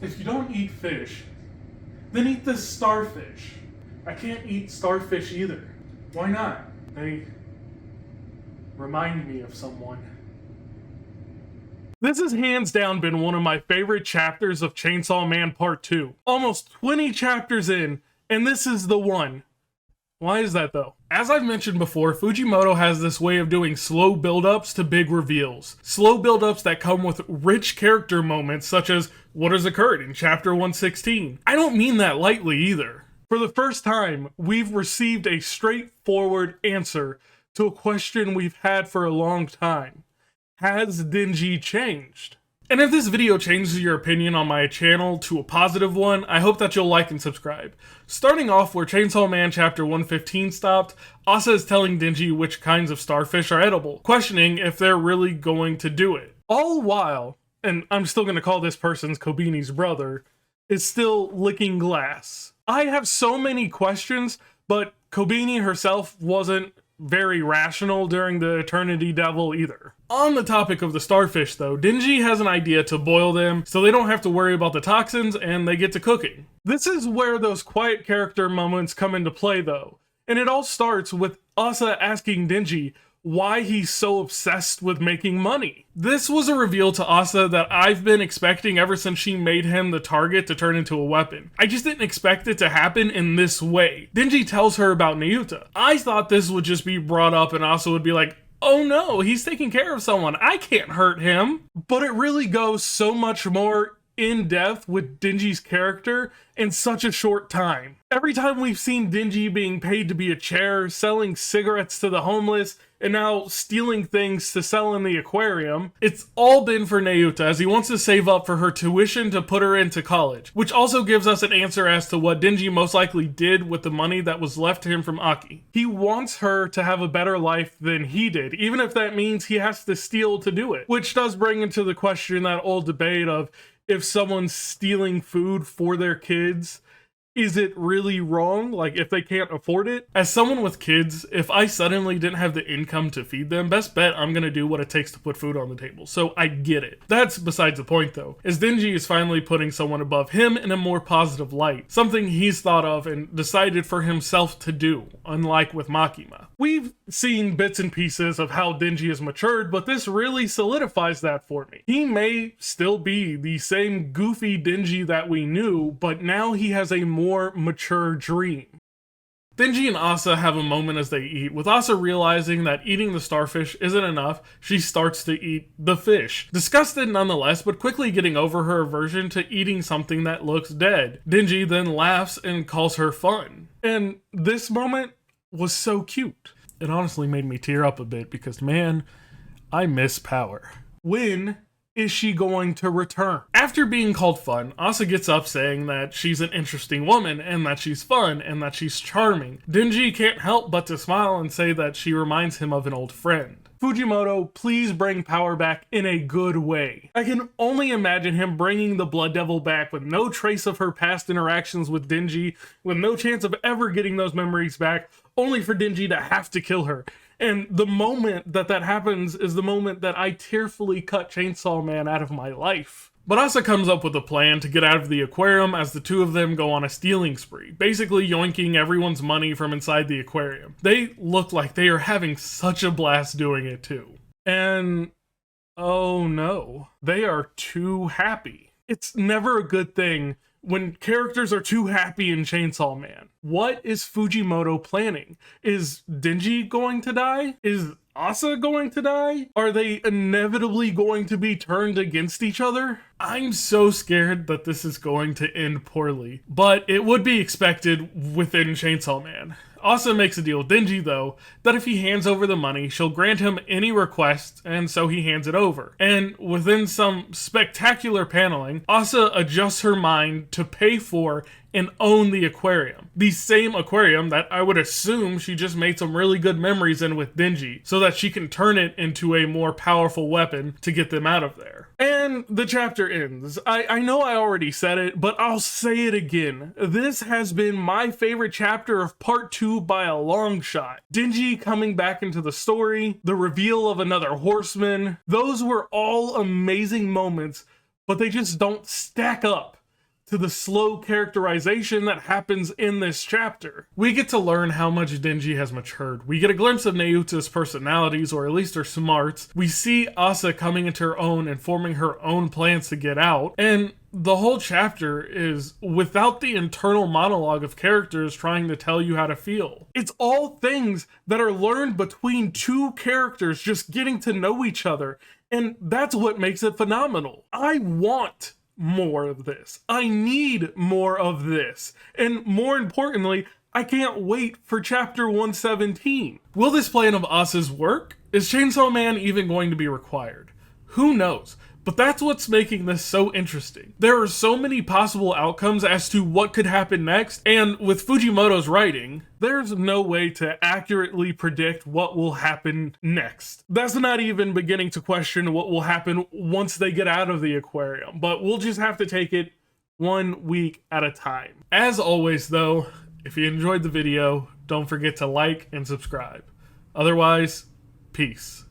If you don't eat fish, then eat the starfish. I can't eat starfish either. Why not? They remind me of someone. This has hands down been one of my favorite chapters of Chainsaw Man Part 2. Almost 20 chapters in, and this is the one. Why is that though? As I've mentioned before, Fujimoto has this way of doing slow build-ups to big reveals. Slow build-ups that come with rich character moments such as what has occurred in chapter 116. I don't mean that lightly either. For the first time, we've received a straightforward answer to a question we've had for a long time. Has Denji changed? And if this video changes your opinion on my channel to a positive one, I hope that you'll like and subscribe. Starting off where Chainsaw Man chapter 115 stopped, Asa is telling Denji which kinds of starfish are edible, questioning if they're really going to do it. All while, and I'm still going to call this person's Kobeni's brother, is still licking glass. I have so many questions, but Kobeni herself wasn't very rational during the Eternity Devil either. On the topic of the starfish though, Denji has an idea to boil them so they don't have to worry about the toxins and they get to cooking. This is where those quiet character moments come into play though, and it all starts with Asa asking Denji why he's so obsessed with making money. This was a reveal to Asa that I've been expecting ever since she made him the target to turn into a weapon. I just didn't expect it to happen in this way. Denji tells her about Nyuta. I thought this would just be brought up and Asa would be like, oh no, he's taking care of someone, I can't hurt him. But it really goes so much more in depth with Denji's character in such a short time. Every time we've seen Denji being paid to be a chair, selling cigarettes to the homeless, and now stealing things to sell in the aquarium, it's all been for Nyuta as he wants to save up for her tuition to put her into college, which also gives us an answer as to what Denji most likely did with the money that was left to him from Aki. He wants her to have a better life than he did, even if that means he has to steal to do it, which does bring into the question that old debate of if someone's stealing food for their kids, is it really wrong? Like, if they can't afford it? As someone with kids, if I suddenly didn't have the income to feed them, best bet I'm gonna do what it takes to put food on the table. So I get it. That's besides the point though, as Denji is finally putting someone above him in a more positive light. Something he's thought of and decided for himself to do, unlike with Makima. We've seen bits and pieces of how Denji has matured, but this really solidifies that for me. He may still be the same goofy Denji that we knew, but now he has a more mature dream. Denji and Asa have a moment as they eat, with Asa realizing that eating the starfish isn't enough. She starts to eat the fish. Disgusted nonetheless, but quickly getting over her aversion to eating something that looks dead. Denji then laughs and calls her fun. And this moment was so cute. It honestly made me tear up a bit because, man, I miss Power. When is she going to return? After being called fun, Asa gets up saying that she's an interesting woman and that she's fun and that she's charming. Denji can't help but to smile and say that she reminds him of an old friend. Fujimoto, please bring Power back in a good way. I can only imagine him bringing the Blood Devil back with no trace of her past interactions with Denji, with no chance of ever getting those memories back, only for Denji to have to kill her. And the moment that that happens is the moment that I tearfully cut Chainsaw Man out of my life. But Asa comes up with a plan to get out of the aquarium as the two of them go on a stealing spree, basically yoinking everyone's money from inside the aquarium. They look like they are having such a blast doing it too. And oh no, they are too happy. It's never a good thing when characters are too happy in Chainsaw Man. What is Fujimoto planning? Is Denji going to die? Is Asa going to die? Are they inevitably going to be turned against each other? I'm so scared that this is going to end poorly, but it would be expected within Chainsaw Man. Asa makes a deal with Denji, though, that if he hands over the money, she'll grant him any request, and so he hands it over. And within some spectacular paneling, Asa adjusts her mind to pay for and own the aquarium. The same aquarium that I would assume she just made some really good memories in with Denji, so that she can turn it into a more powerful weapon to get them out of there. And the chapter ends. I know I already said it, but I'll say it again. This has been my favorite chapter of part 2 by a long shot. Denji coming back into the story, the reveal of another horseman, those were all amazing moments, but they just don't stack up to the slow characterization that happens in this chapter. We get to learn how much Denji has matured. We get a glimpse of Naota's personalities, or at least her smarts. We see Asa coming into her own and forming her own plans to get out. And the whole chapter is without the internal monologue of characters trying to tell you how to feel. It's all things that are learned between two characters just getting to know each other. And that's what makes it phenomenal. I want more of this. I need more of this. And more importantly, I can't wait for chapter 117. Will this plan of Asa's work? Is Chainsaw Man even going to be required? Who knows? But that's what's making this so interesting. There are so many possible outcomes as to what could happen next, and with Fujimoto's writing, there's no way to accurately predict what will happen next. That's not even beginning to question what will happen once they get out of the aquarium, but we'll just have to take it 1 week at a time. As always though, if you enjoyed the video, don't forget to like and subscribe. Otherwise, peace.